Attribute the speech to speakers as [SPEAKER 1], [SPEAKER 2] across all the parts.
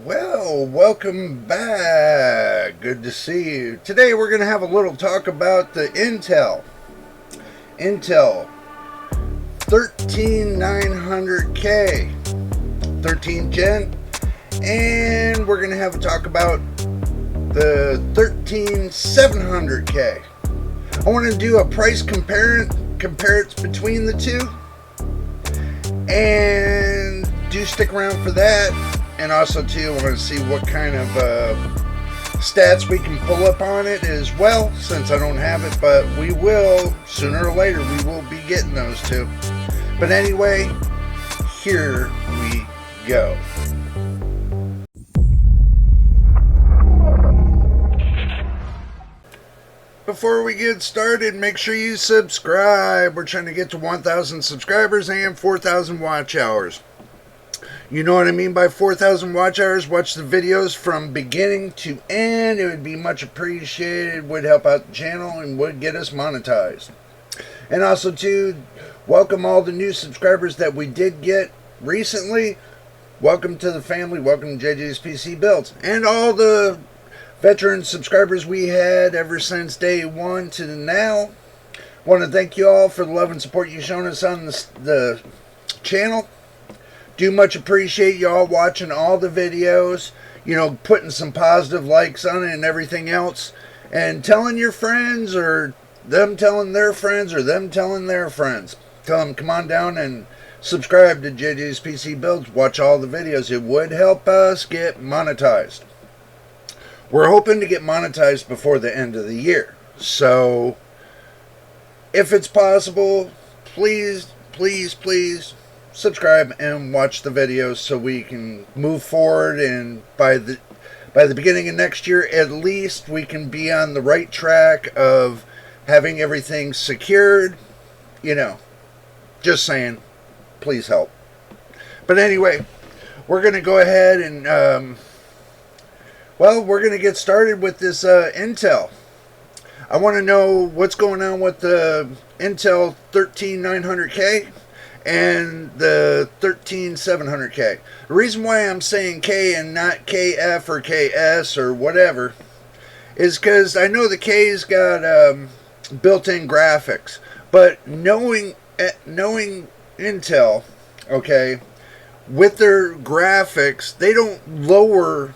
[SPEAKER 1] Well, welcome back. Good to see you. Today we're going to have a little talk about the Intel 13900K, 13th gen, and we're going to have a talk about the 13700K. I want to do a price comparison between the two, and do stick around for that. And also, too, I want to see what kind of stats we can pull up on it as well, since I don't have it, but we will, sooner or later, we will be getting those two. But anyway, here we go. Before we get started, make sure you subscribe. We're trying to get to 1,000 subscribers and 4,000 watch hours. You know what I mean by 4,000 watch hours? Watch the videos from beginning to end. It would be much appreciated. Would help out the channel and would get us monetized. And also, too, welcome all the new subscribers that we did get recently. Welcome to the family. Welcome to JJ's PC Builds. And all the veteran subscribers we had ever since day one to now. Want to thank you all for the love and support you've shown us on the channel. Do much appreciate y'all watching all the videos, putting some positive likes on it and everything else, and telling your friends, or them telling their friends, or them telling their friends. Tell them, come on down and subscribe to JJ's PC Builds. Watch all the videos. It would help us get monetized. We're hoping to get monetized before the end of the year. So, if it's possible, please, please, please, subscribe and watch the videos so we can move forward, and by the beginning of next year at least we can be on the right track of having everything secured. Just saying, please help. But anyway, we're going to go ahead and we're going to get started with this Intel. I want to know what's going on with the Intel 13900K and the 13700K. The reason why I'm saying K and not KF or KS or whatever is because I know the K's got built-in graphics, but knowing Intel, okay, with their graphics, they don't lower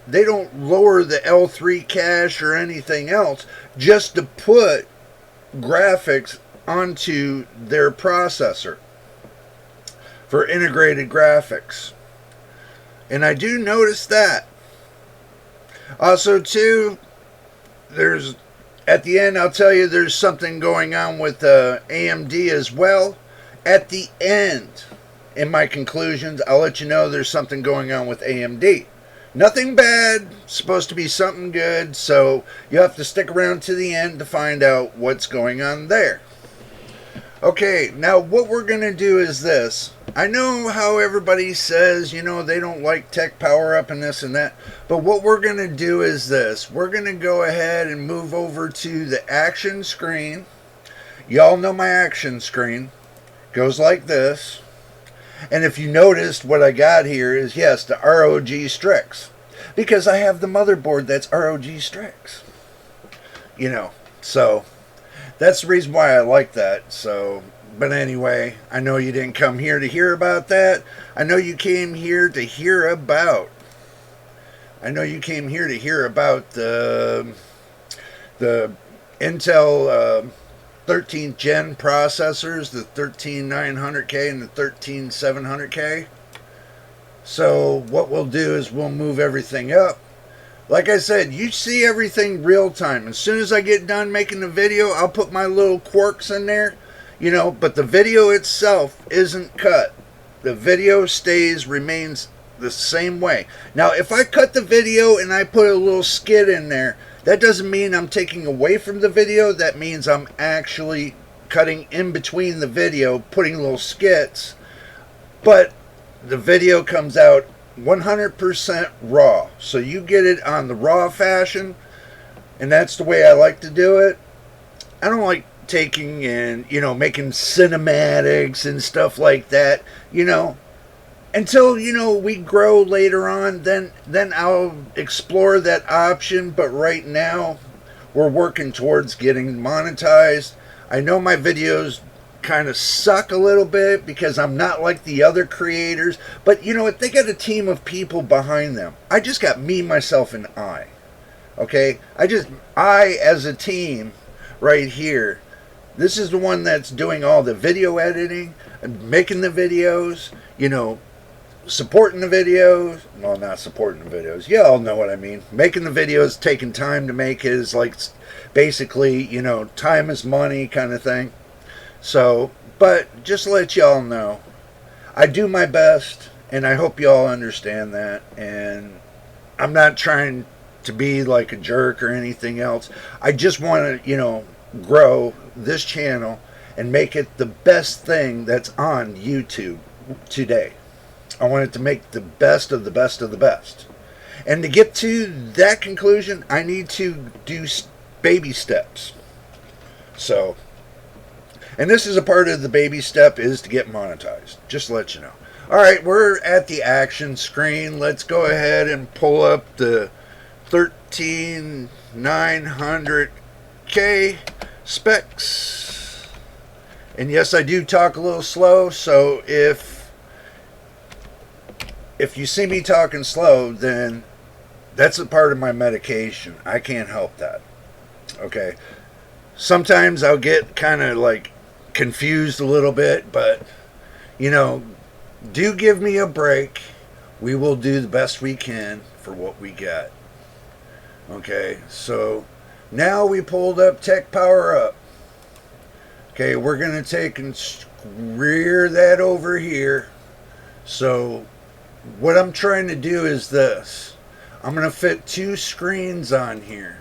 [SPEAKER 1] the L3 cache or anything else just to put graphics onto their processor for integrated graphics. And I do notice that. Also, too, at the end, I'll tell you there's something going on with AMD as well. At the end, in my conclusions, I'll let you know there's something going on with AMD. Nothing bad, supposed to be something good, so you have to stick around to the end to find out what's going on there. Okay, now what we're going to do is this. I know how everybody says, they don't like tech power up and this and that, but what we're going to do is this. We're going to go ahead and move over to the action screen. Y'all know my action screen. Goes like this. And if you noticed, what I got here is, yes, the ROG Strix. Because I have the motherboard that's ROG Strix. So that's the reason why I like that. So, but anyway, I know you didn't come here to hear about that. I know you came here to hear about the Intel 13th gen processors, the 13900K and the 13700K. So what we'll do is we'll move everything up. Like I said, you see everything real time. As soon as I get done making the video, I'll put my little quirks in there, but the video itself isn't cut. The video remains the same way. Now, if I cut the video and I put a little skit in there, that doesn't mean I'm taking away from the video. That means I'm actually cutting in between the video, putting little skits. But the video comes out 100% raw. So you get it on the raw fashion. And that's the way I like to do it. I don't like taking and, making cinematics and stuff like that. until we grow later on, then I'll explore that option. But right now, we're working towards getting monetized. I know my videos kind of suck a little bit because I'm not like the other creators, but you know what? They got a team of people behind them. I just got me, myself, and I. Okay? I as a team right here, this is the one that's doing all the video editing, making the videos, supporting the videos. Well, not supporting the videos. You all know what I mean. Making the videos, taking time to make is like basically, time is money kind of thing. So, but just to let y'all know, I do my best, and I hope y'all understand that. And I'm not trying to be like a jerk or anything else. I just want to, grow this channel and make it the best thing that's on YouTube today. I want it to make the best of the best of the best. And to get to that conclusion, I need to do baby steps. So, and this is a part of the baby step is to get monetized. Just to let you know. All right, we're at the action screen. Let's go ahead and pull up the 13900K specs. And yes, I do talk a little slow, so if you see me talking slow, then that's a part of my medication. I can't help that. Okay. Sometimes I'll get kind of like confused a little bit, but do give me a break. We will do the best we can for what we got. Okay, so now we pulled up Tech Power Up. Okay, we're going to take and rear that over here. So what I'm trying to do is this. I'm going to fit 2 screens on here.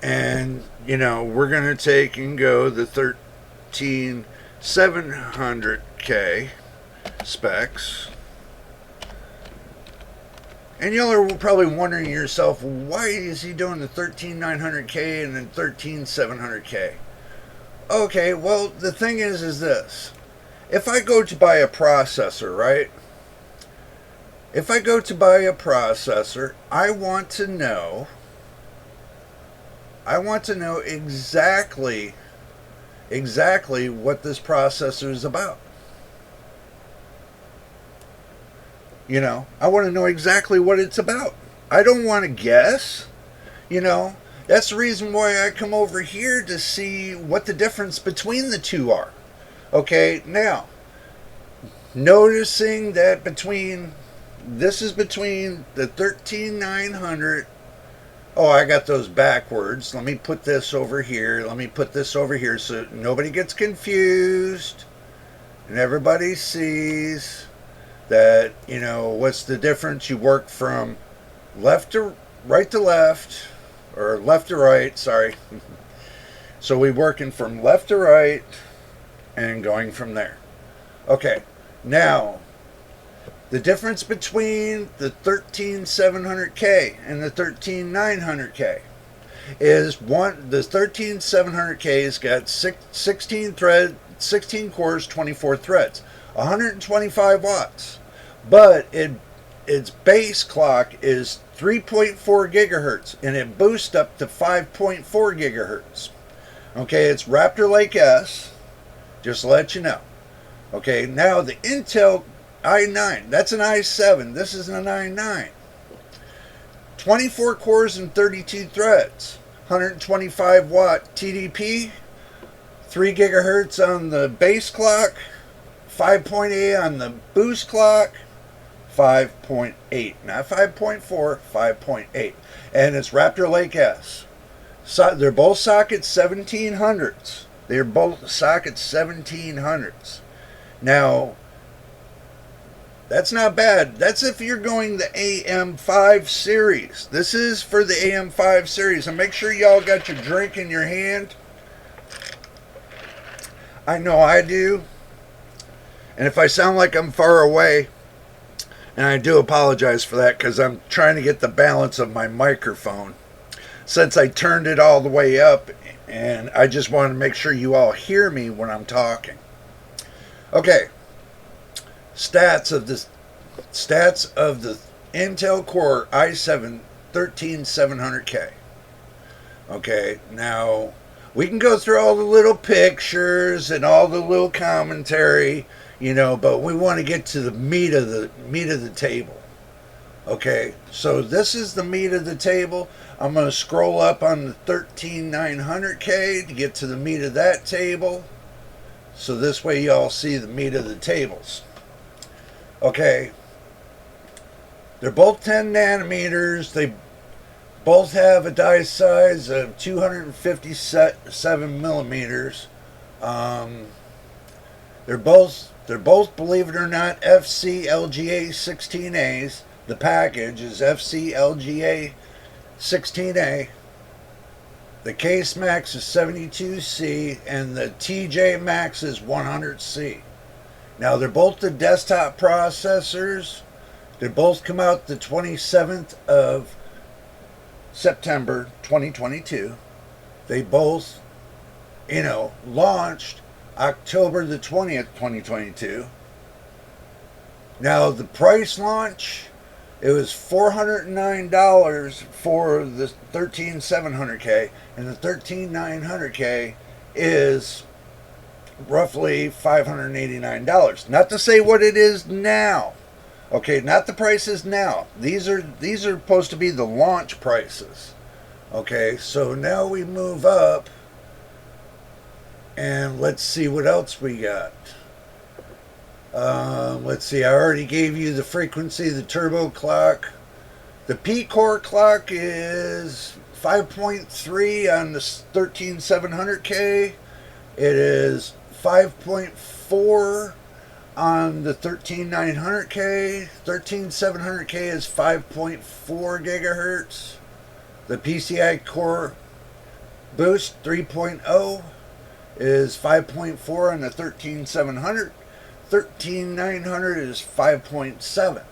[SPEAKER 1] And, we're going to take and go the 13700K specs. And y'all are probably wondering to yourself, why is he doing the 13900K and then 13700K? Okay, well, the thing is this. If I go to buy a processor, right? If I go to buy a processor, I want to know exactly what this processor is about. I want to know exactly what it's about. I don't want to guess. That's the reason why I come over here to see what the difference between the two are. Okay, now, noticing that this is between the 13900. Oh, I got those backwards. Let me put this over here. Let me put this over here so nobody gets confused and everybody sees that, what's the difference? You work from right to left, or left to right, sorry. So we're working from left to right and going from there. Okay, now, the difference between the 13700K and the 13900K is the 13700K's got 16 cores, 24 threads, 125 watts. But its base clock is 3.4 gigahertz and it boosts up to 5.4 gigahertz. Okay, it's Raptor Lake S, just to let you know. Okay, now the Intel i9, that's an i7, this is an i9. 24 cores and 32 threads, 125 watt TDP, 3 gigahertz on the base clock, 5.8 on the boost clock, 5.8, not 5.4, 5.8. And it's Raptor Lake S. So they're both socket 1700s. They're both socket 1700s. Now, that's not bad. That's if you're going the AM5 series. This is for the AM5 series. And make sure y'all got your drink in your hand. I know I do. And if I sound like I'm far away, and I do apologize for that because I'm trying to get the balance of my microphone since I turned it all the way up, and I just want to make sure you all hear me when I'm talking. Okay, stats of the Intel Core i7 13700K. Okay, now we can go through all the little pictures and all the little commentary, but we want to get to the meat of the table. Okay, so this is the meat of the table. I'm going to scroll up on the 13900K to get to the meat of that table. So this way y'all see the meat of the tables. Okay, they're both 10 nanometers. They both have a die size of 257 millimeters. They're both, believe it or not, FCLGA 16As. The package is FCLGA 16A. The case max is 72C and the TJ max is 100C. Now they're both the desktop processors. They both come out the 27th of September 2022. They both, launched October the 20th, 2022. Now the price launch, it was $409 for the 13700K, and the 13900K is roughly $589. Not to say what it is now. Okay, not the prices now. These are supposed to be the launch prices. Okay, so now we move up and let's see what else we got. Let's see, I already gave you the frequency, the turbo clock. The P-core clock is 5.3 on the 13700K. It is 5.4 on the 13900K. 13700K is 5.4 gigahertz. The PCI Core Boost 3.0 is 5.4 on the 13700. 13900 is 5.7.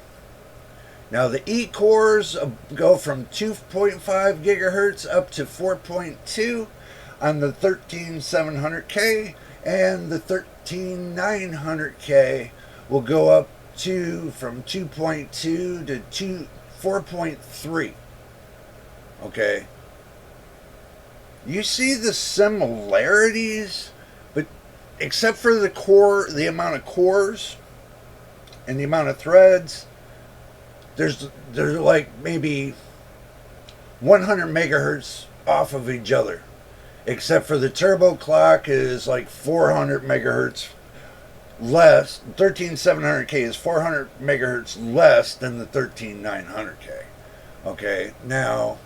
[SPEAKER 1] Now the E-cores go from 2.5 gigahertz up to 4.2 on the 13700K, and the 13900K will go up from 2.2 to 4.3. Okay. You see the similarities, but except for the amount of cores and the amount of threads, there's like maybe 100 megahertz off of each other. Except for the turbo clock is like 400 megahertz less. 13700K is 400 megahertz less than the 13900K. Okay, now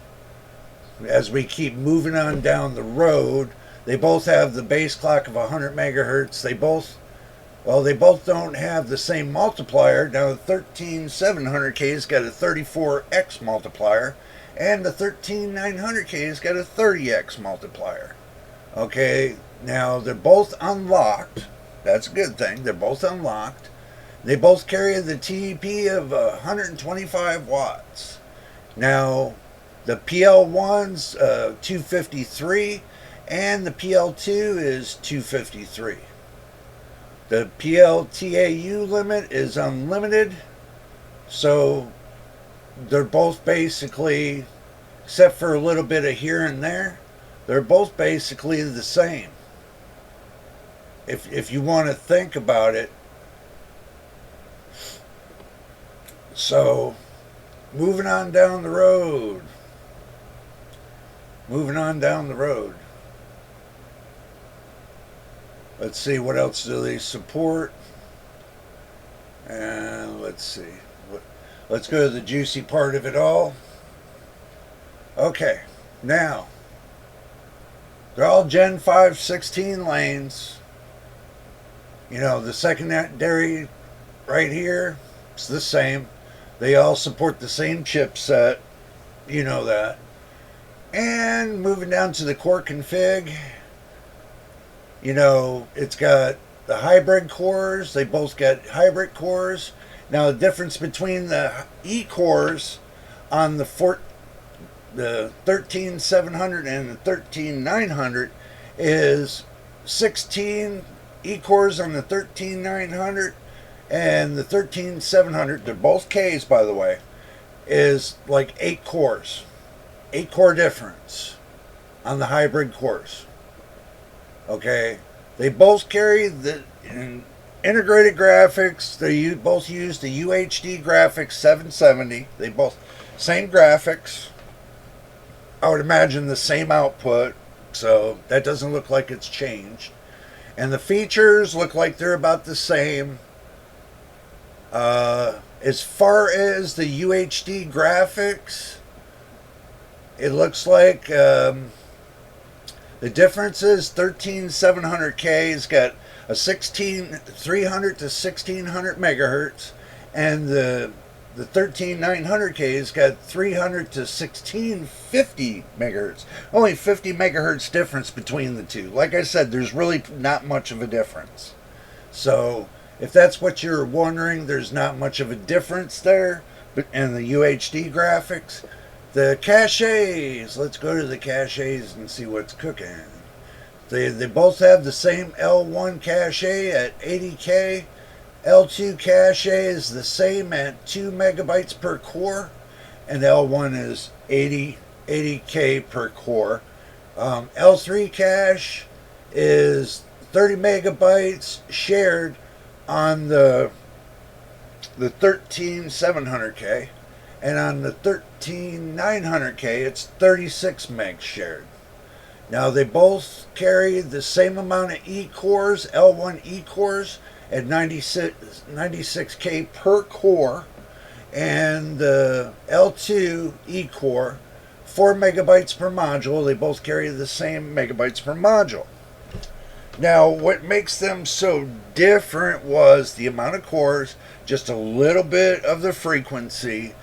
[SPEAKER 1] as we keep moving on down the road, they both have the base clock of 100 megahertz. They both don't have the same multiplier. Now the 13700K's got a 34x multiplier, and the 13900K's got a 30x multiplier. Okay, now they're both unlocked. That's a good thing. They're both unlocked. They both carry the TEP of 125 watts. Now the PL1's 253, and the PL2 is 253. The PLTAU limit is unlimited, so they're both basically, except for a little bit of here and there, they're both basically the same. If you want to think about it. So, moving on down the road. Let's see, what else do they support? And let's see. Let's go to the juicy part of it all. Okay, now, they're all Gen 5 16 lanes. The secondary right here, it's the same. They all support the same chipset. You know that. And moving down to the core config, it's got the hybrid cores. They both got hybrid cores. Now the difference between the E-cores on the 13700 and the 13900 is 16 E-cores on the 13900 And the 13700, they're both Ks by the way, is like 8 cores. 8 core difference on the hybrid cores. Okay? They both carry the integrated graphics. They both use the UHD Graphics 770. They both, same graphics. I would imagine the same output. So that doesn't look like it's changed. And the features look like they're about the same. As far as the UHD graphics, it looks like the difference is 13700K's got a 300 to 1600 megahertz, and the 13900K's got 300 to 1650 megahertz. Only 50 megahertz difference between the two. Like I said, there's really not much of a difference. So if that's what you're wondering, there's not much of a difference there in the UHD graphics. The caches, let's go to the caches and see what's cooking. They both have the same L1 cache at 80K. L2 cache is the same at 2 megabytes per core, and L1 is 80K per core. L3 cache is 30 megabytes shared on the 13700K, and on the 13900K it's 36 megs shared. Now they both carry the same amount of E cores, L1 E cores at 96K per core, and the L2 E core 4 megabytes per module. They both carry the same megabytes per module. Now, what makes them so different was the amount of cores, just a little bit of the frequency,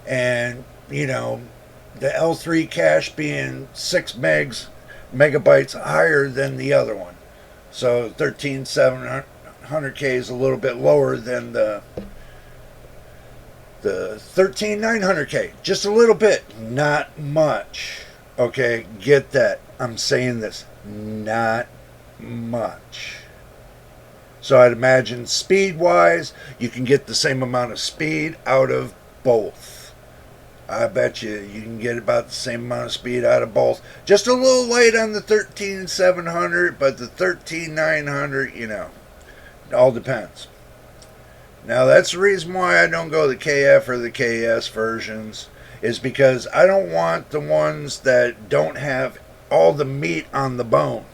[SPEAKER 1] and, you know, the L3 cache being 6 megabytes higher than the other one. So 13700K is a little bit lower than the 13900K. Just a little bit, not much. Okay, get that. I'm saying this, not much. So I'd imagine speed wise, you can get the same amount of speed out of both. I bet you can get about the same amount of speed out of both. Just a little light on the 13700, but the 13900, you know, it all depends. Now that's the reason why I don't go the KF or the KS versions, is because I don't want the ones that don't have all the meat on the bone.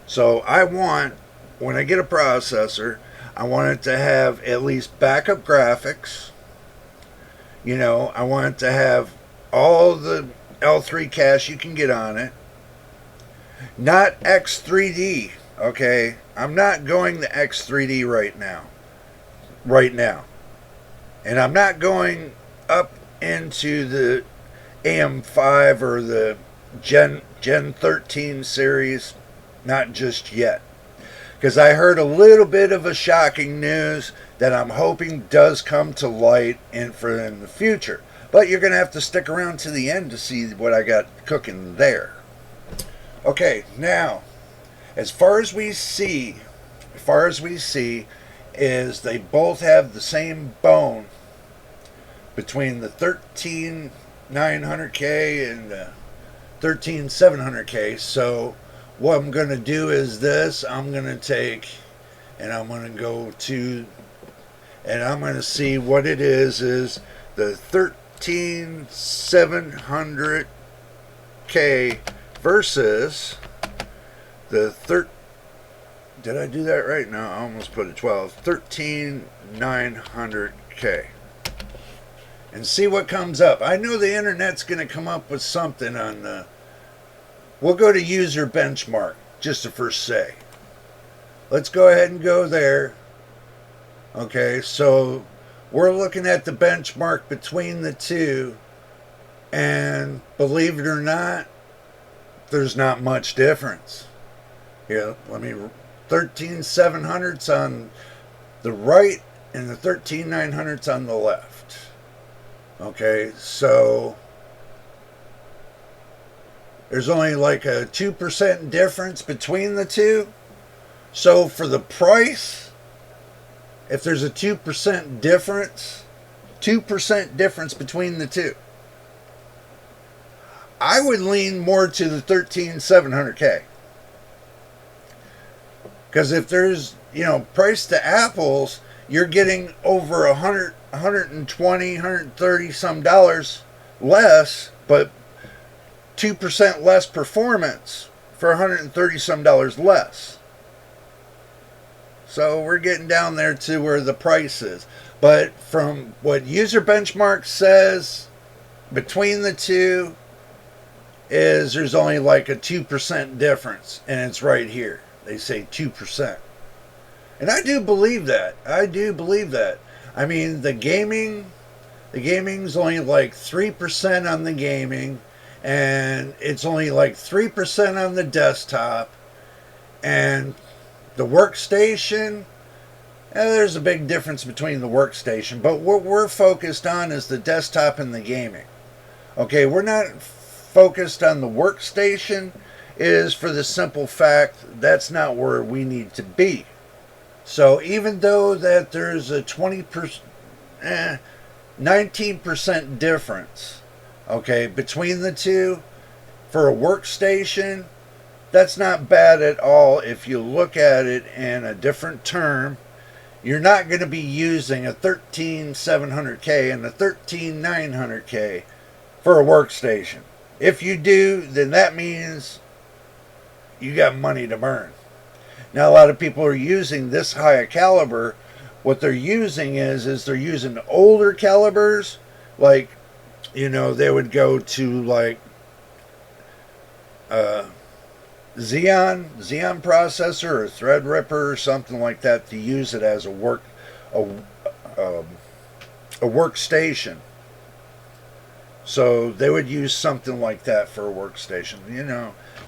[SPEAKER 1] So I want, when I get a processor, I want it to have at least backup graphics. You know, I want it to have all the L3 cache you can get on it. Not X3D, okay? I'm not going the X3D right now. And I'm not going up into the AM5 or the Gen 13 series. Not just yet. Because I heard a little bit of a shocking news that I'm hoping does come to light in the future. But you're going to have to stick around to the end to see what I got cooking there. Okay, now, as far as we see is they both have the same bone between the 13900K and the 13700K. So what I'm going to do is this. I'm going to take, and I'm going to go to, and I'm going to see what it is the 13700K versus the did I do that right? No, I almost put a 12. 13900K. And see what comes up. I know the internet's going to come up with something on the, we'll go to user benchmark, just to first say. Let's go ahead and go there. Okay, so we're looking at the benchmark between the two, and believe it or not, there's not much difference. Here, let me, 13700's on the right and the 13900's on the left. Okay, so there's only like a 2% difference between the two. So for the price, if there's a 2% difference, 2% difference between the two, I would lean more to the 13700K. Because if there's, price to apples, you're getting over 100, 120, 130 some dollars less, but 2% less performance for 130 some dollars less. So we're getting down there to where the price is. But from what User Benchmark says, between the two is there's only like a 2% difference, and it's right here. They say 2%. And I do believe that. I do believe that. I mean, the gaming's only like 3% on the gaming, and it's only like 3% on the desktop, and the workstation, there's a big difference between the workstation, but what we're focused on is the desktop and the gaming. Okay, we're not focused on the workstation, is for the simple fact that's not where we need to be. So even though that there's a 19% difference, okay, between the two, for a workstation, that's not bad at all if you look at it in a different term. You're not going to be using a 13700K and a 13900K for a workstation. If you do, then that means you got money to burn. Now, a lot of people are using this high a caliber. What they're using is they're using older calibers, like, they would go to like Xeon processor or Threadripper or something like that to use it as a workstation. So they would use something like that for a workstation.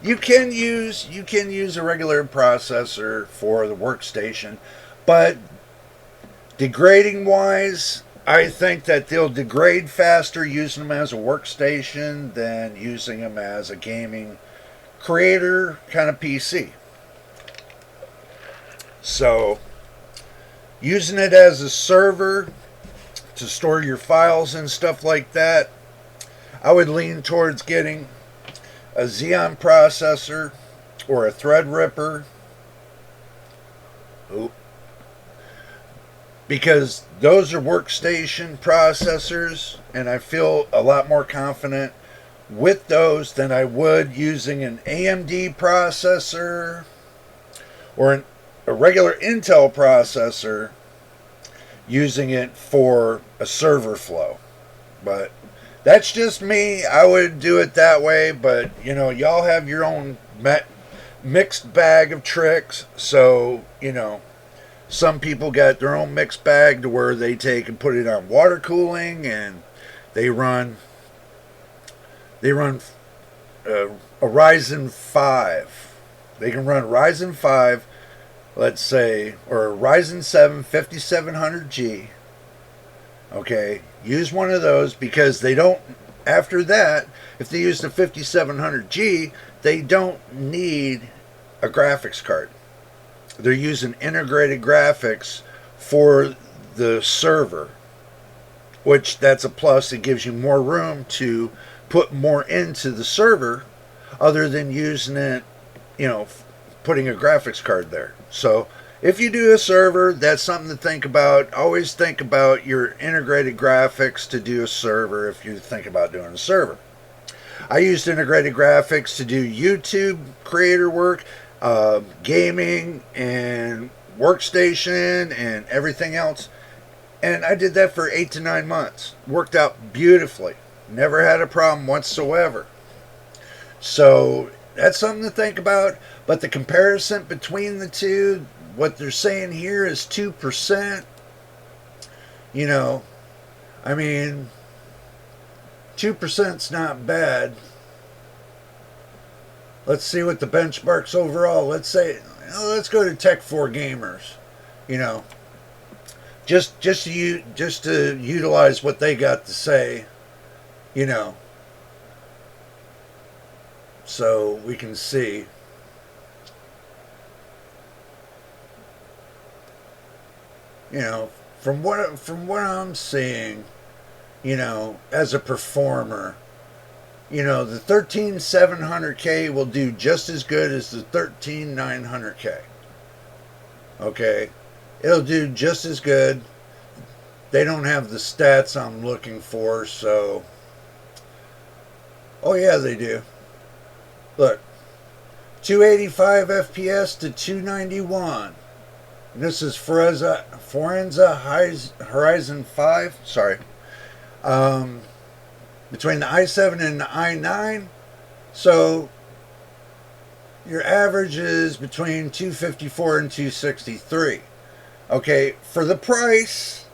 [SPEAKER 1] You can use a regular processor for the workstation, but degrading wise, I think that they'll degrade faster using them as a workstation than using them as a gaming creator kind of PC. So using it as a server to store your files and stuff like that, I would lean towards getting a Xeon processor or a Threadripper. Because those are workstation processors, and I feel a lot more confident with those than I would using an AMD processor or a regular Intel processor, using it for a server flow. But that's just me. I would do it that way, but y'all have your own mixed bag of tricks. So, some people got their own mixed bag to where they take and put it on water cooling, and they run a Ryzen 5. They can run Ryzen 5, let's say, or a Ryzen 7 5700G. Okay, use one of those, because they don't, after that, if they use the 5700G, they don't need a graphics card. They're using integrated graphics for the server, which that's a plus. It gives you more room to put more into the server other than using it, putting a graphics card there. So if you do a server, that's something to think about. Always think about your integrated graphics to do a server if you think about doing a server. I used integrated graphics to do YouTube creator work, gaming, and workstation, and everything else. And I did that for 8 to 9 months. Worked out beautifully. Never had a problem whatsoever. So that's something to think about. But the comparison between the two, what they're saying here is 2%. 2%'s not bad. Let's see what the benchmarks overall. Let's go to Tech 4 Gamers. Just to utilize what they got to say. So we can see. You know, from what I'm seeing, as a performer, the 13700K will do just as good as the 13900K. Okay, it'll do just as good. They don't have the stats I'm looking for, so. Oh yeah, they do. Look, 285 FPS to 291. And this is Forza Horizon 5. Sorry. Um, Between the i7 and the i9. So your average is between 254 and 263. Okay, for the price,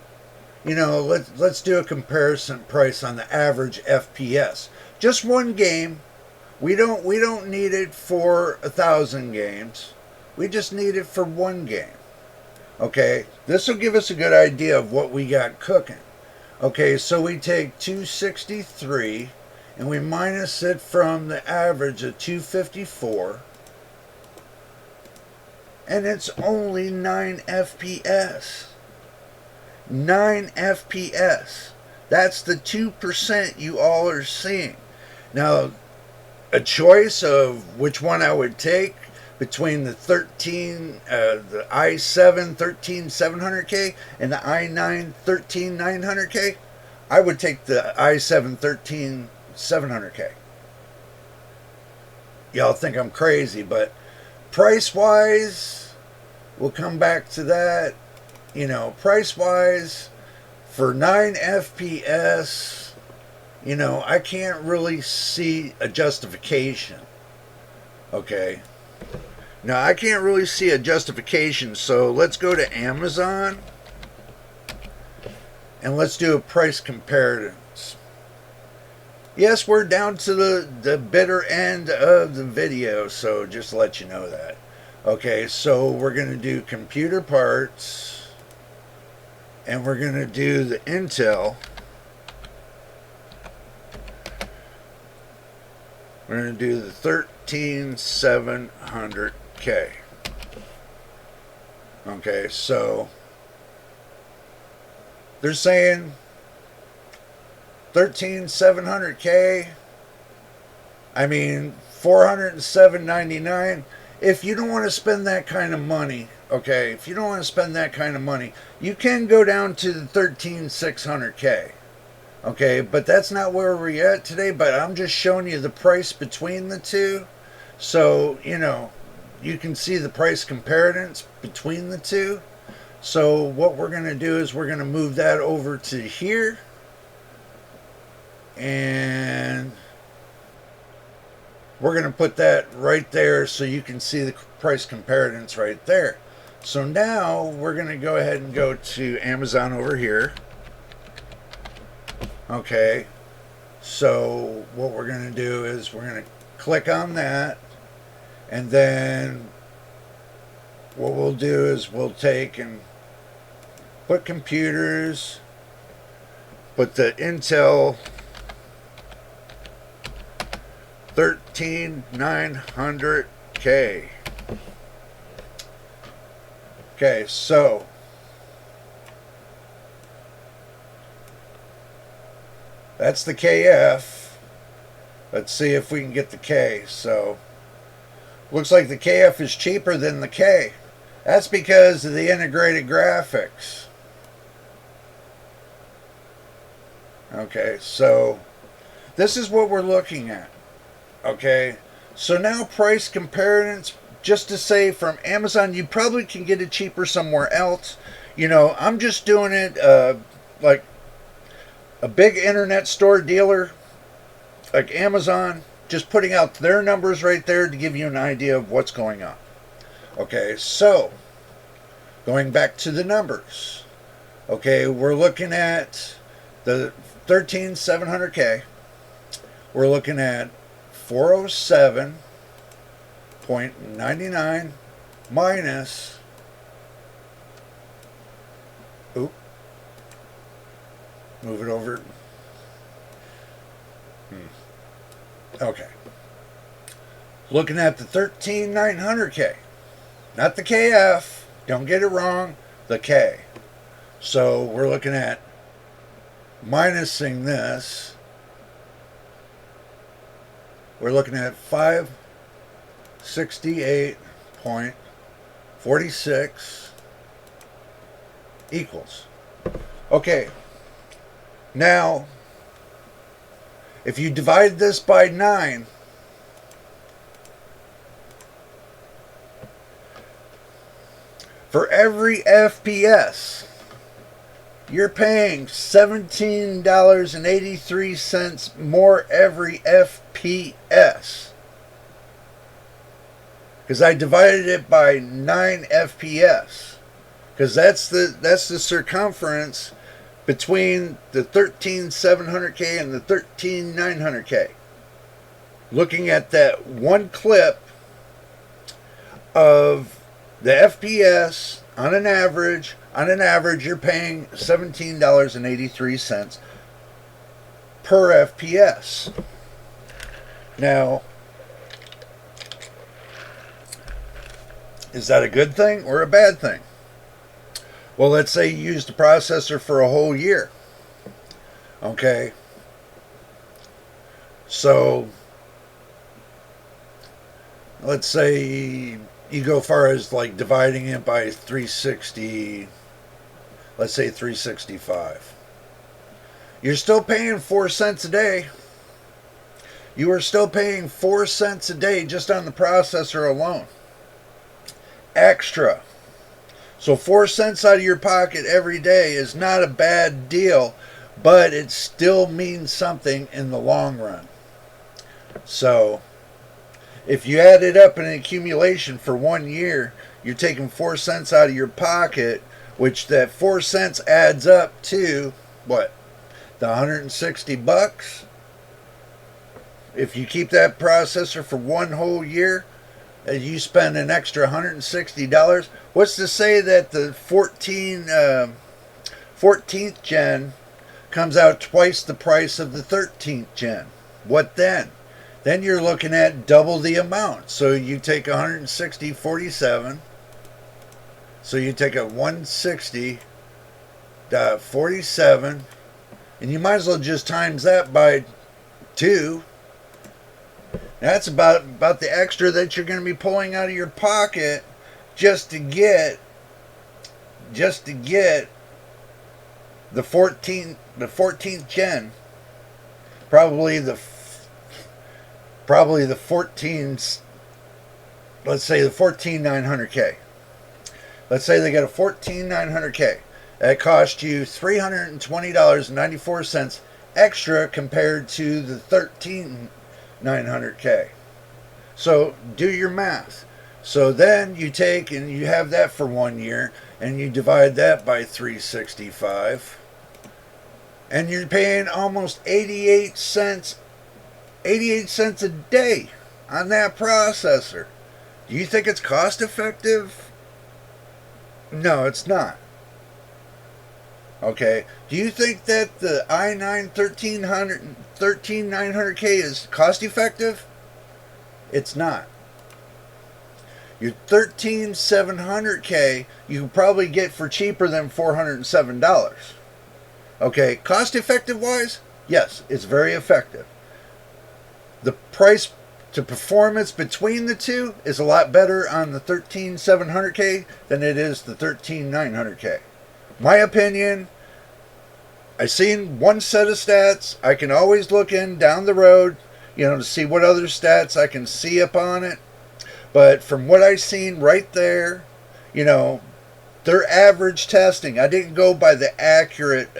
[SPEAKER 1] let's do a comparison price on the average FPS. Just one game. We don't need it for 1,000 games. We just need it for one game. Okay, this will give us a good idea of what we got cooking. Okay, so we take 263 and we minus it from the average of 254, and it's only 9 FPS. 9 FPS. That's the 2% you all are seeing. Now, a choice of which one I would take between the the i7 13700K and the i9 13900K, I would take the i7 13700K. Y'all think I'm crazy, but price wise, we'll come back to that. Price wise, for 9 FPS, I can't really see a justification. Okay. Now, I can't really see a justification, so let's go to Amazon and let's do a price comparison. Yes, we're down to the bitter end of the video, so just to let you know that. Okay, so we're going to do computer parts, and we're going to do the Intel. We're going to do the 13700K. Okay, so they're saying 13700K. I mean, $407.99. If you don't want to spend that kind of money, okay, if you don't want to spend that kind of money, you can go down to the 13600K. Okay, but that's not where we're at today, but I'm just showing you the price between the two. So, you can see the price comparisons between the two. So what we're going to do is we're going to move that over to here. And we're going to put that right there so you can see the price comparisons right there. So now we're going to go ahead and go to Amazon over here. Okay, so what we're going to do is we're going to click on that, and then what we'll do is we'll take and put computers, put the Intel 13900K. Okay, so that's the KF. Let's see if we can get the K. So, looks like the KF is cheaper than the K. That's because of the integrated graphics. Okay, so this is what we're looking at. Okay, so now price comparisons, just to say from Amazon, you probably can get it cheaper somewhere else. I'm just doing it like a big internet store dealer like Amazon, just putting out their numbers right there to give you an idea of what's going on. Okay, so going back to the numbers. Okay, we're looking at the 13700K. We're looking at 407.99 minus. Oop. Move it over. Okay. Looking at the 13900K. Not the KF. Don't get it wrong. The K. So we're looking at minusing this. We're looking at 568.46 equals. Okay, now if you divide this by 9, for every FPS, you're paying $17.83 more every FPS. Because I divided it by 9 FPS. Because that's the circumference between the 13700K and the 13900K. Looking at that one clip of the FPS on an average, you're paying $17.83 per FPS. Now, is that a good thing or a bad thing? Well, let's say you used the processor for a whole year. Okay. So, let's say you go far as like dividing it by 360, let's say 365. You're still paying 4 cents a day. You are still paying 4 cents a day just on the processor alone. Extra. So 4 cents out of your pocket every day is not a bad deal, but it still means something in the long run. So if you add it up in an accumulation for 1 year, you're taking 4 cents out of your pocket, which that 4 cents adds up to what? The $160? If you keep that processor for 1 whole year, and you spend an extra $160, what's to say that the 14th gen comes out twice the price of the 13th gen? What then? Then you're looking at double the amount. So you take 160.47. So you take a 160.47, and you might as well just times that by 2. That's about the extra that you're going to be pulling out of your pocket just to get the 14th gen, probably the 14s, let's say the 14900K. Let's say they got a 14900K. That cost you $320.94 extra compared to the 13900K. So do your math. So then you take and you have that for 1 year, and you divide that by 365, and you're paying almost 88 cents a day on that processor. Do you think it's cost effective? No, it's not. Okay. Do you think that the i9 13900K is cost effective? It's not. Your 13700K you can probably get for cheaper than $407. Okay, cost effective wise, yes, it's very effective. The price to performance between the two is a lot better on the 13700K than it is the 13900K. My opinion, I've seen one set of stats. I can always look in down the road, to see what other stats I can see up on it. But from what I've seen right there, their average testing, I didn't go by the accurate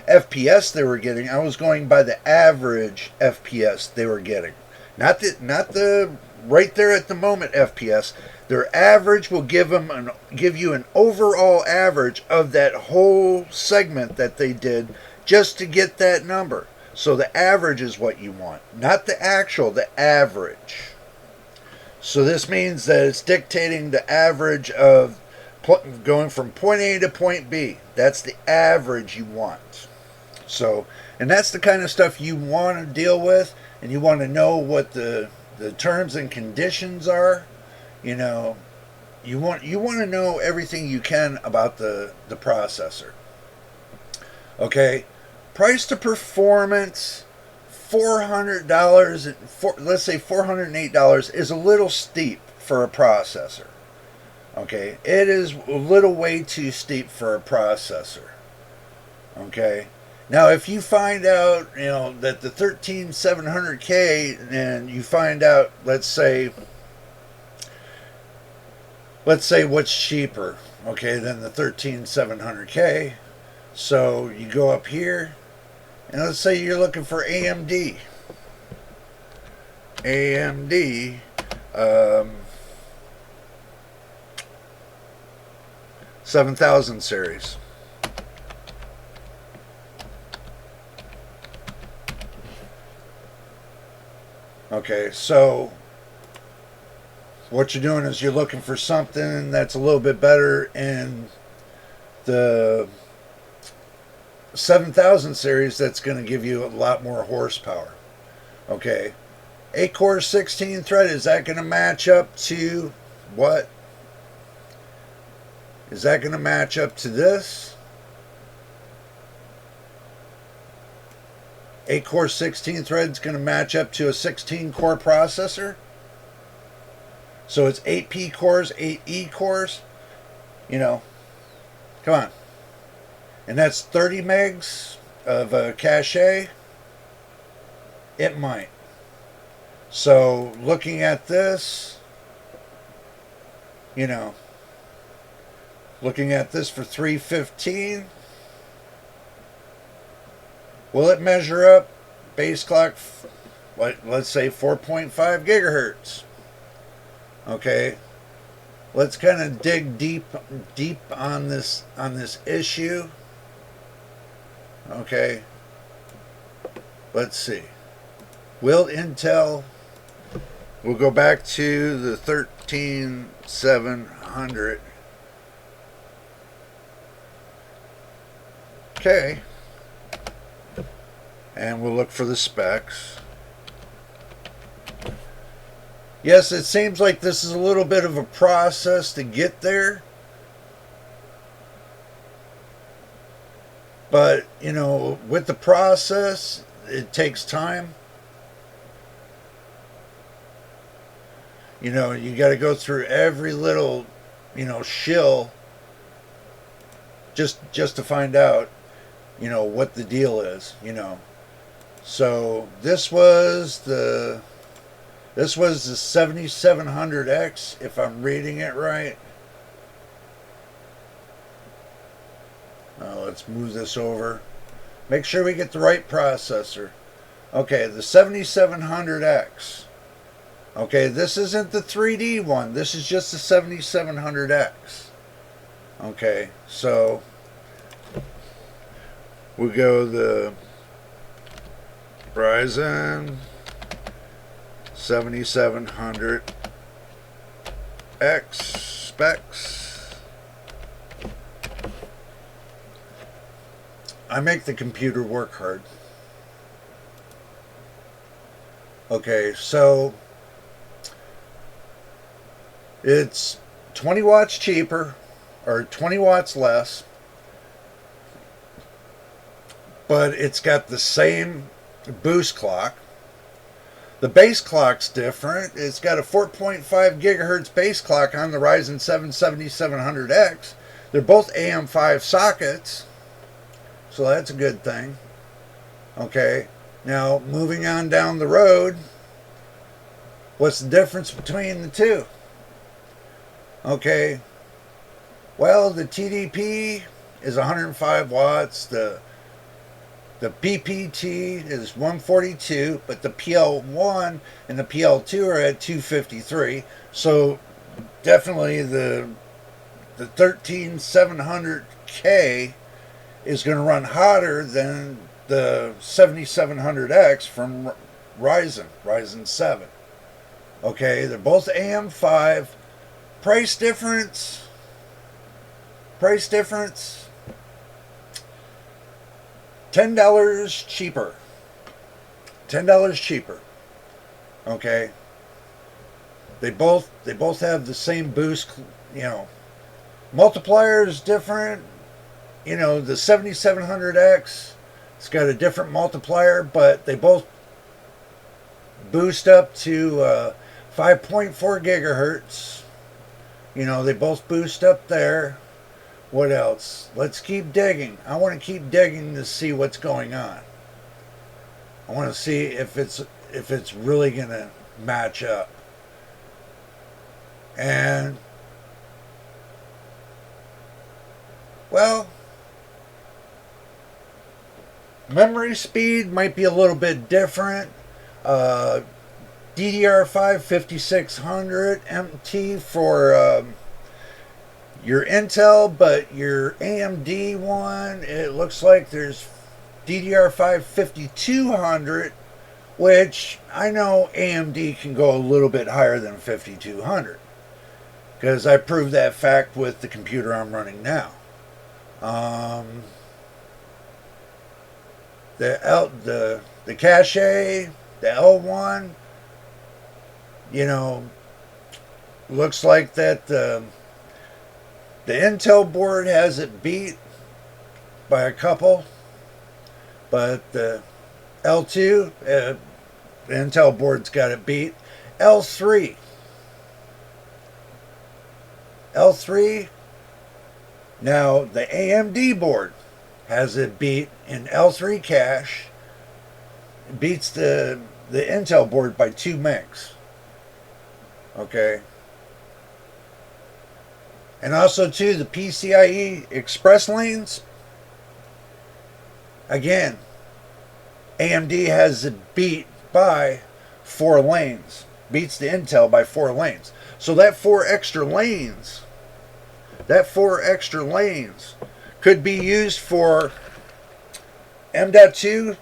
[SPEAKER 1] FPS they were getting. I was going by the average FPS they were getting. Not the right there at the moment FPS. Their average will give you an overall average of that whole segment that they did just to get that number. So the average is what you want, not the actual, the average. So this means that it's dictating the average of going from point A to point B. That's the average you want. So, and that's the kind of stuff you want to deal with, and you want to know what the terms and conditions are. you want to know everything you can about the processor. Okay, price to performance, $400. Let's say $408 is a little steep for a processor. Okay, it is a little way too steep for a processor. Okay, now if you find out, that the 13700K, and you find out, let's say what's cheaper, okay, than the 13700K. So you go up here, and let's say you're looking for AMD. AMD, 7000 series. Okay, so what you're doing is you're looking for something that's a little bit better in the 7000 series that's going to give you a lot more horsepower. Okay, 8 core 16 thread, is that going to match up to what? Is that going to match up to this? 8 core 16 thread is going to match up to a 16 core processor. So it's 8P cores, 8E cores. Come on. And that's 30 megs of cache. It might. So looking at this, looking at this for 315, will it measure up base clock, let's say 4.5 gigahertz? Okay, let's kind of dig deep on this issue. Okay, let's see. Will Intel? We'll go back to the 13700. Okay, and we'll look for the specs. Yes, it seems like this is a little bit of a process to get there. But, with the process, it takes time. You got to go through every little, shill just to find out, what the deal is, So this was the 7700X, if I'm reading it right. Let's move this over. Make sure we get the right processor. Okay, the 7700X. Okay, this isn't the 3D one. This is just the 7700X. Okay, so we go the Ryzen 7700X specs. I make the computer work hard. Okay, so it's 20 watts cheaper, or 20 watts less, but it's got the same boost clock. The base clock's different. It's got a 4.5 gigahertz base clock on the Ryzen 7 7700X. They're both AM5 sockets, so that's a good thing. Okay, now moving on down the road, what's the difference between the two? Okay, well, the TDP is 105 watts. The PPT is 142, but the PL1 and the PL2 are at 253. So definitely the 13700K is going to run hotter than the 7700X from Ryzen 7. Okay, they're both AM5. Price difference, $10 cheaper. $10 cheaper. Okay. They both have the same boost you know, multiplier is different. You know, the 7700X, it's got a different multiplier, but they both boost up to 5.4 gigahertz. You know, they both boost up there. What else? Let's keep digging. I want to keep digging to see what's going on. I want to see if it's really going to match up. And well, memory speed might be a little bit different. DDR5 5600 MT for your Intel, but your AMD one, it looks like there's DDR5 5200, which I know AMD can go a little bit higher than 5200 because I proved that fact with the computer I'm running now. The cache, the L1, you know, looks like that the Intel board has it beat by a couple, but the L2, the Intel board's got it beat. L3, now the AMD board has it beat in L3 cache. It beats the Intel board by 2 megs. Okay. And also, too, the PCIe Express lanes. Again, AMD has it beat by 4 lanes. Beats the Intel by 4 lanes. So that 4 extra lanes, could be used for M.2,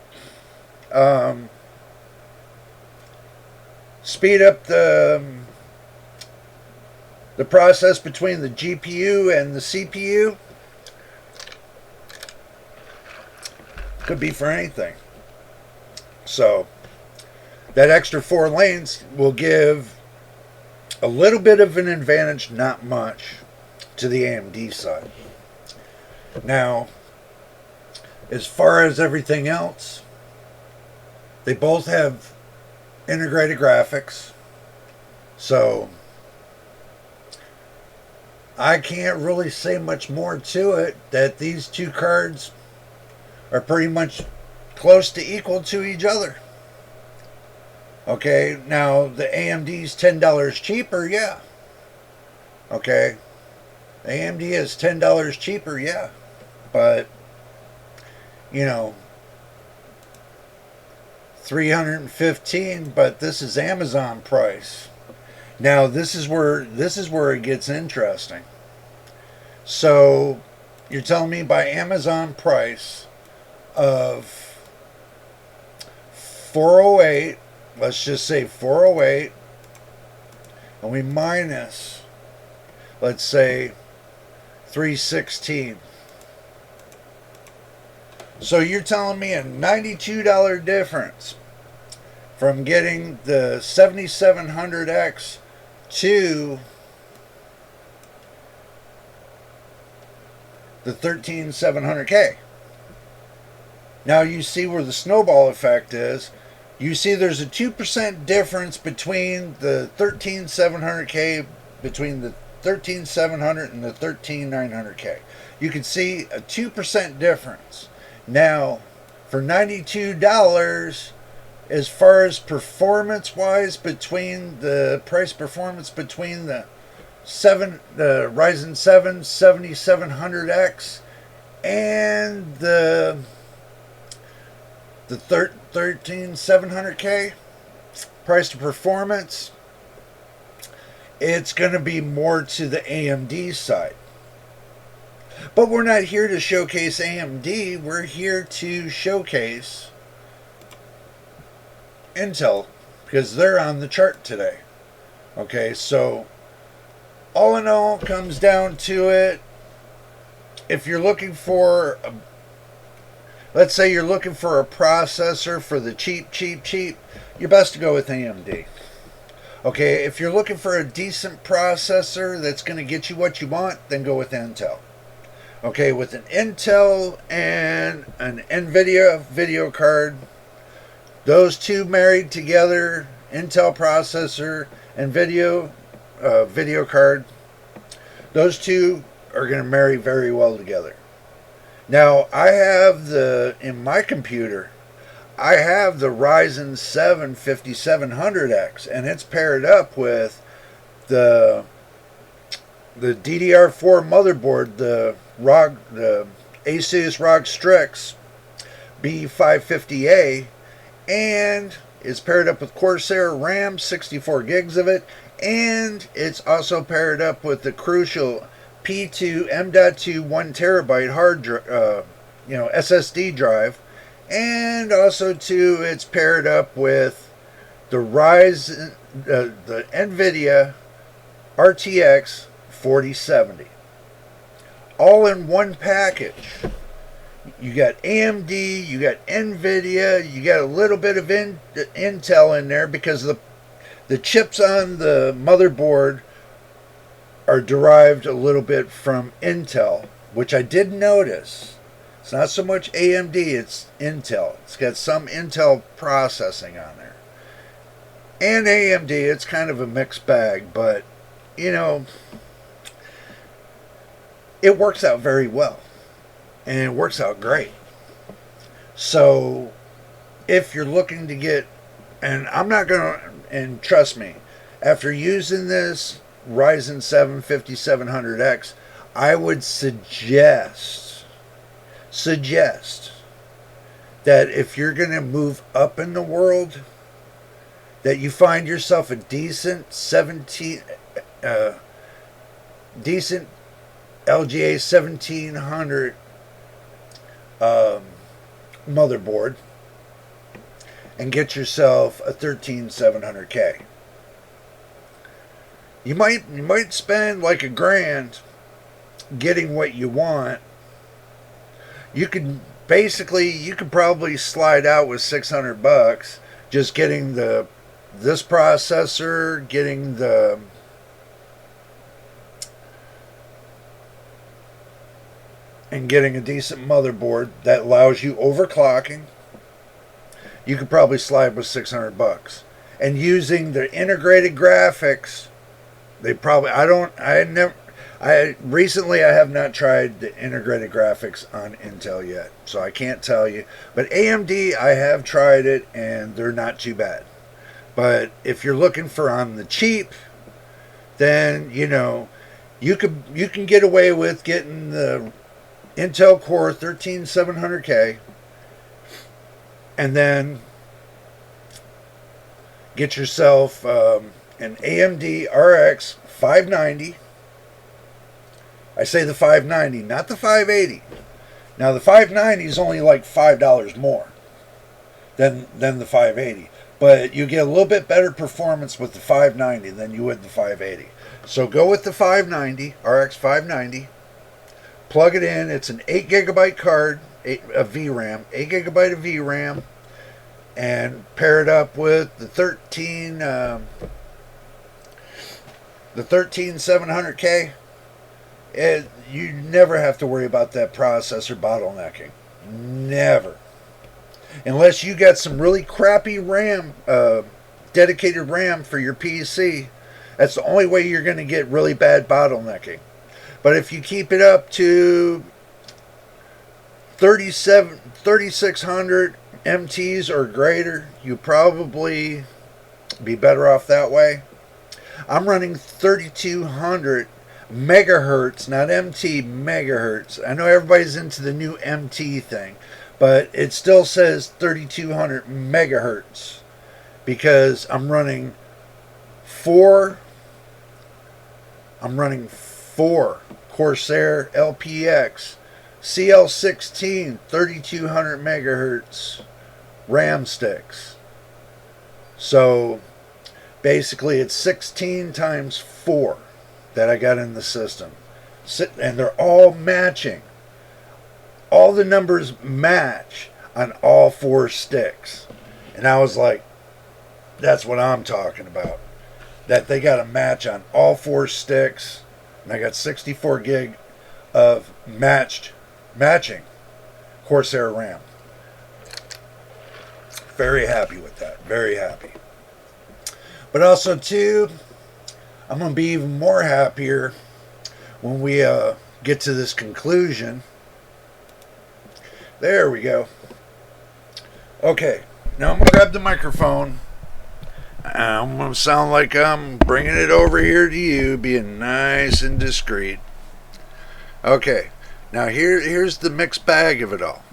[SPEAKER 1] speed up the process between the GPU and the CPU. Could be for anything. So that extra 4 lanes will give a little bit of an advantage, not much, to the AMD side. Now, as far as everything else, they both have integrated graphics. So I can't really say much more to it, that these two cards are pretty much close to equal to each other. Okay, now the AMD's $10 cheaper, yeah. Okay, AMD is $10 cheaper, yeah. But, you know, $315, but this is Amazon price. Now this is where it gets interesting. So you're telling me by Amazon price of 408, let's just say 408, and we minus, let's say, 316. So you're telling me a $92 difference from getting the 7700X to the 13700K. Now you see where the snowball effect is. You see there's a 2% difference between the 13700K, between the 13700 and the 13900K. You can see a 2% difference. Now, for $92, as far as performance-wise, between the price performance between the Ryzen 7 7700X and the 13700K, price to performance, it's going to be more to the AMD side. But we're not here to showcase AMD. We're here to showcase Intel because they're on the chart today. Okay, so all in all, comes down to it. If you're looking for, let's say you're looking for a processor for the cheap, you're best to go with AMD. Okay, if you're looking for a decent processor that's going to get you what you want, then go with Intel. Okay, with an Intel and an NVIDIA video card, those two married together, Intel processor and video card, those two are going to marry very well together. Now, in my computer, I have the Ryzen 7 5700X, and it's paired up with the DDR4 motherboard, the Asus ROG Strix B550A, and it's paired up with Corsair RAM, 64 gigs of it, and it's also paired up with the crucial P2 M.2 1 terabyte SSD drive, and also too it's paired up with the the NVIDIA RTX 4070, all in one package. You got AMD, you got NVIDIA, you got a little bit of Intel in there because the chips on the motherboard are derived a little bit from Intel, which I did notice. It's not so much AMD, it's Intel. It's got some Intel processing on there. And AMD, it's kind of a mixed bag, but, it works out very well. And it works out great. So, if you're looking to get, and I'm not going to, and trust me, after using this Ryzen 7 5700X, I would suggest that if you're going to move up in the world, that you find yourself a decent LGA 1700 motherboard and get yourself a 13700K. You might spend like $1,000 getting what you want. You could probably slide out with $600 just getting this processor, getting a decent motherboard that allows you overclocking. You could probably slide with $600. And using the integrated graphics, recently I have not tried the integrated graphics on Intel yet, so I can't tell you. But AMD, I have tried it, and they're not too bad. But if you're looking for on the cheap, then you can get away with getting the Intel Core 13700K, and then get yourself an AMD RX 590. I say the 590, not the 580. Now the 590 is only like $5 more than the 580, but you get a little bit better performance with the 590 than you would the 580. So go with the 590, RX 590. Plug it in. It's an 8 gigabyte card, a VRAM, 8 gigabyte of VRAM, and pair it up with the 13700K. You never have to worry about that processor bottlenecking. Never. Unless you got some really crappy RAM, dedicated RAM for your PC. That's the only way you're going to get really bad bottlenecking. But if you keep it up to 3600 MTs or greater, you probably be better off that way. I'm running 3200 megahertz, not MT, megahertz. I know everybody's into the new MT thing, but it still says 3200 megahertz because I'm running four Corsair LPX CL16 3200 megahertz RAM sticks. So basically it's 16 times 4 that I got in the system. And they're all matching. All the numbers match on all 4 sticks. And I was like, that's what I'm talking about. that they got a match on all 4 sticks, and I got 64 gig of matching Corsair RAM. Very happy with that. Very happy. But also too, I'm gonna be even more happier when we get to this conclusion. There we go. Okay, now I'm gonna grab the microphone. I'm gonna sound like I'm bringing it over here to you, being nice and discreet. Okay, now here's the mixed bag of it all.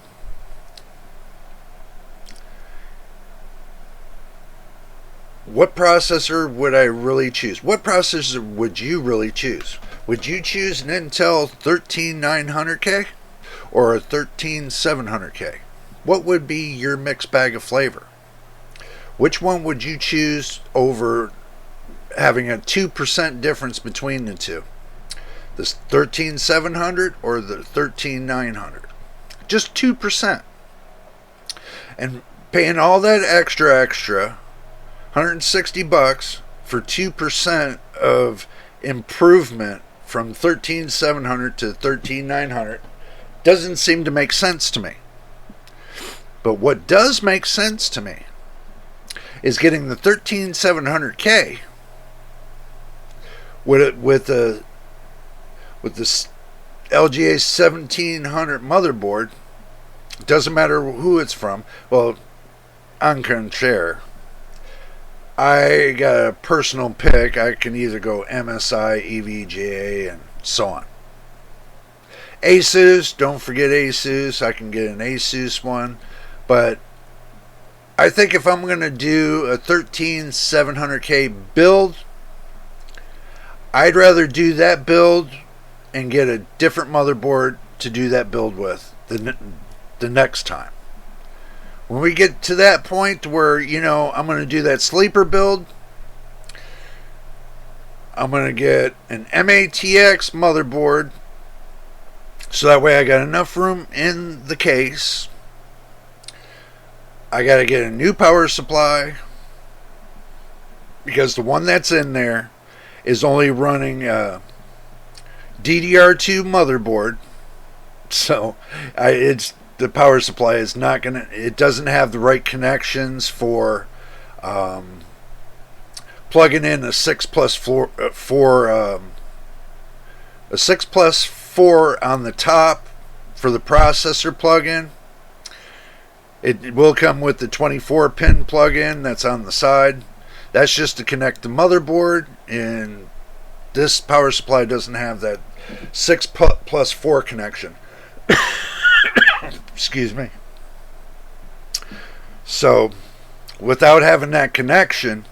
[SPEAKER 1] What processor would I really choose? What processor would you really choose? Would you choose an Intel 13900K or a 13700K? What would be your mixed bag of flavor? Which one would you choose over having a 2% difference between the two? The 13700 or the 13900? Just 2%. And paying all that extra $160 for 2% of improvement from 13700 to 13900 doesn't seem to make sense to me. But what does make sense to me is getting the 13700K with the LGA 1700 motherboard. Doesn't matter who it's from. Well, on contraire, I got a personal pick. I can either go MSI, EVGA, and so on. Asus, don't forget Asus. I can get an Asus one. But I think if I'm going to do a 13700K build, I'd rather do that build and get a different motherboard to do that build with the next time. When we get to that point where, I'm going to do that sleeper build, I'm going to get an MATX motherboard so that way I got enough room in the case. I got to get a new power supply because the one that's in there is only running DDR2 motherboard. So the power supply is not gonna. It doesn't have the right connections for plugging in a 6+4 a 6+4 on the top for the processor plug-in. It will come with the 24-pin plug-in that's on the side. That's just to connect the motherboard, and this power supply doesn't have that 6+4 connection. Excuse me. So, without having that connection,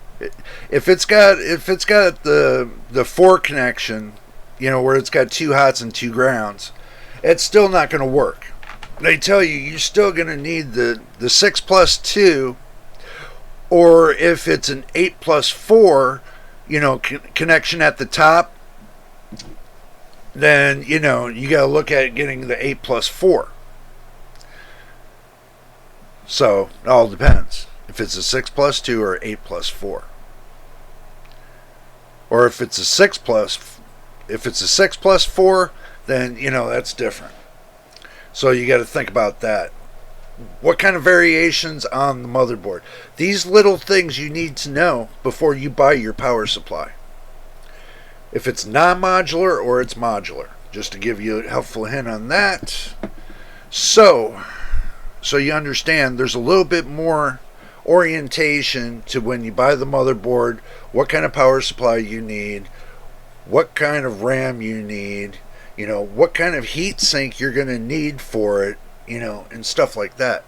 [SPEAKER 1] if it's got the 4 connection, where it's got 2 hots and 2 grounds, it's still not going to work. They tell you you're still going to need the 6+2, or if it's an 8+4, connection at the top, then you got to look at getting the 8+4. So it all depends if it's a 6+2 or 8+4, or if it's a 6+4, then that's different. So you got to think about that. What kind of variations on the motherboard? These little things you need to know before you buy your power supply. If it's non-modular or it's modular, just to give you a helpful hint on that. So you understand there's a little bit more orientation to when you buy the motherboard, what kind of power supply you need, what kind of RAM you need, what kind of heat sink you're going to need for it, and stuff like that.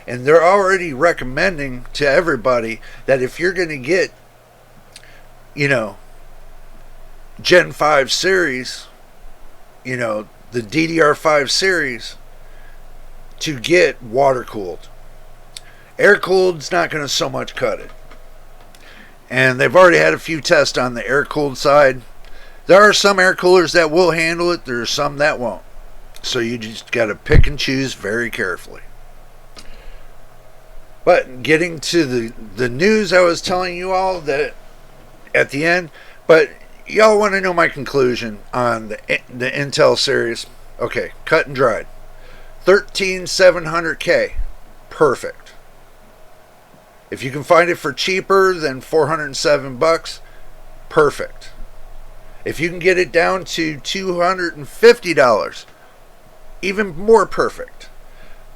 [SPEAKER 1] And they're already recommending to everybody that if you're going to get, Gen 5 series, the DDR5 series, to get water cooled. Air cooled's not going to so much cut it. And they've already had a few tests on the air cooled side. There are some air coolers that will handle it. There are some that won't. So you just got to pick and choose very carefully. But getting to the news I was telling you all, that at the end. But y'all want to know my conclusion on the Intel series. Okay, cut and dried. 13700K, perfect. If you can find it for cheaper than $407, perfect. If you can get it down to $250, even more perfect.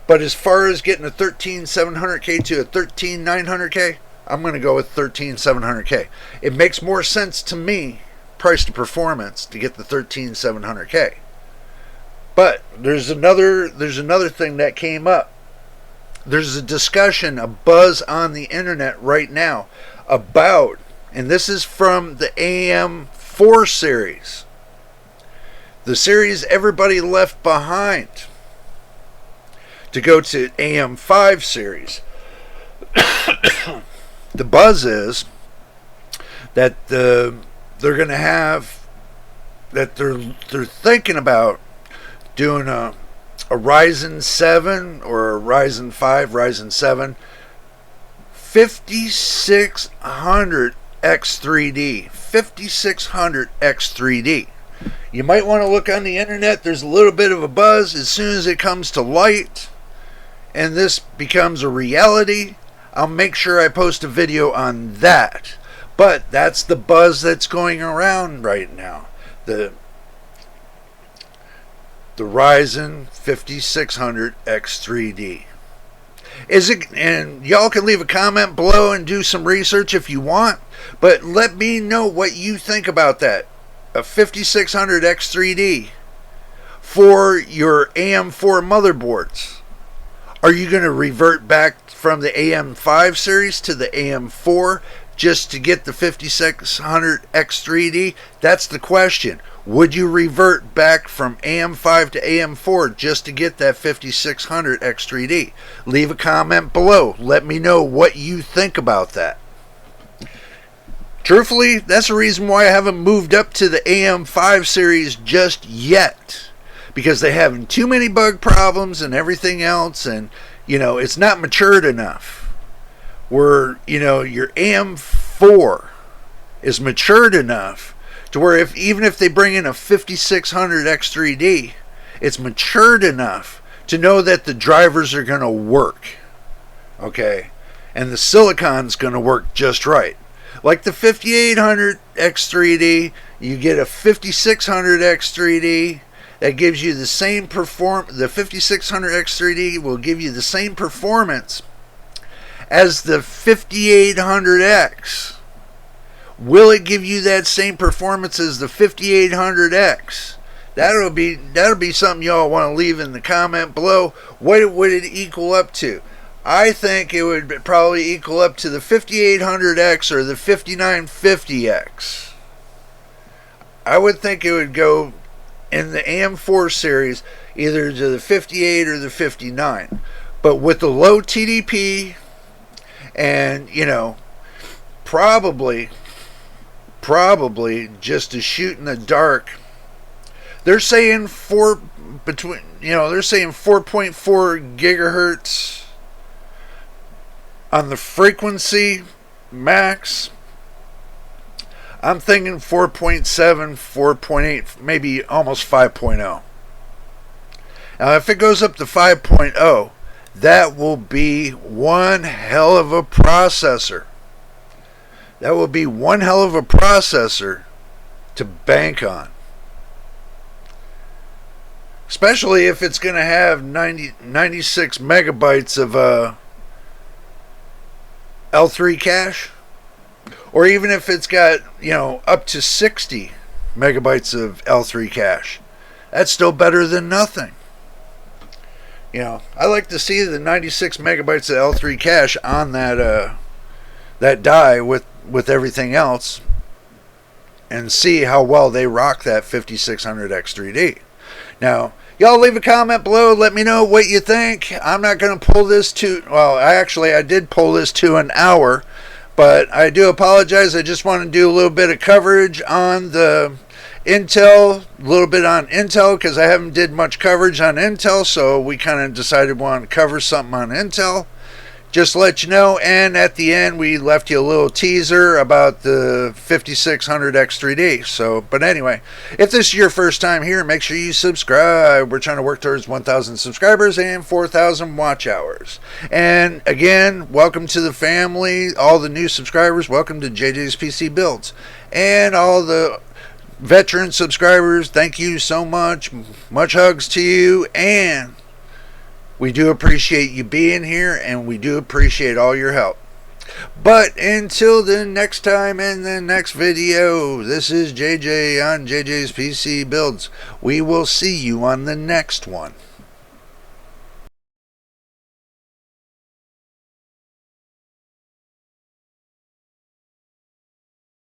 [SPEAKER 1] But as far as getting a 13700K to a 13900K, I'm going to go with 13700K. It makes more sense to me, price to performance, to get the 13700K. But there's another thing that came up. There's a discussion, a buzz on the internet right now about, and this is from the AM4 series, the series everybody left behind, to go to AM5 series. The buzz is that they're going to have, that they're thinking about doing a Ryzen 7 or a Ryzen 5, Ryzen 7 5600 X3D. 5600 X3D. You might want to look on the internet. There's a little bit of a buzz. As soon as it comes to light and this becomes a reality, I'll make sure I post a video on that. But that's the buzz that's going around right now. The Ryzen 5600 X3D. Is it, and y'all can leave a comment below and do some research if you want, but let me know what you think about that. A 5600 X3D for your AM4 motherboards. Are you going to revert back from the AM5 series to the AM4 just to get the 5600 X3D? That's the question. Would you revert back from AM5 to AM4 just to get that 5600 X3D? Leave a comment below. Let me know what you think about that. Truthfully, that's the reason why I haven't moved up to the AM5 series just yet. Because they have too many bug problems and everything else, and it's not matured enough. Where your AM4 is matured enough to where even if they bring in a 5600 X3D, it's matured enough to know that the drivers are going to work. Okay? And the silicon's going to work just right. Like the 5800 X3D, you get a 5600 X3D that gives you the same the 5600 X3D will give you the same performance as the 5800X. Will it give you that same performance as the 5800X? That'll be something y'all want to leave in the comment below. What would it equal up to? I think it would probably equal up to the 5800X or the 5950X. I would think it would go in the AM4 series either to the 58 or the 59. But with the low TDP and, probably just to shoot in the dark, they're saying 4.4 gigahertz on the frequency max. I'm thinking 4.7, 4.8, maybe almost 5.0. Now, if it goes up to 5.0, that will be one hell of a processor. That will be one hell of a processor to bank on. Especially if it's going to have 96 megabytes of L3 cache. Or even if it's got, up to 60 megabytes of L3 cache. That's still better than nothing. I like to see the 96 megabytes of L3 cache on that die with everything else, and see how well they rock that 5600 X3D. Now, y'all leave a comment below. Let me know what you think. I'm not going to pull this to, I did pull this to an hour, but I do apologize. I just want to do a little bit of coverage on the Intel, a little bit on Intel, because I haven't did much coverage on Intel, so we kind of decided we want to cover something on Intel. Just to let you know, and at the end we left you a little teaser about the 5600 X3D. So, but anyway, if this is your first time here, make sure you subscribe. We're trying to work towards 1,000 subscribers and 4,000 watch hours. And again, welcome to the family. All the new subscribers, welcome to JJ's PC Builds. And all the veteran subscribers, thank you so much. Much hugs to you, and we do appreciate you being here, and we do appreciate all your help. But until the next time in the next video, this is JJ on JJ's PC Builds. We will see you on the next one.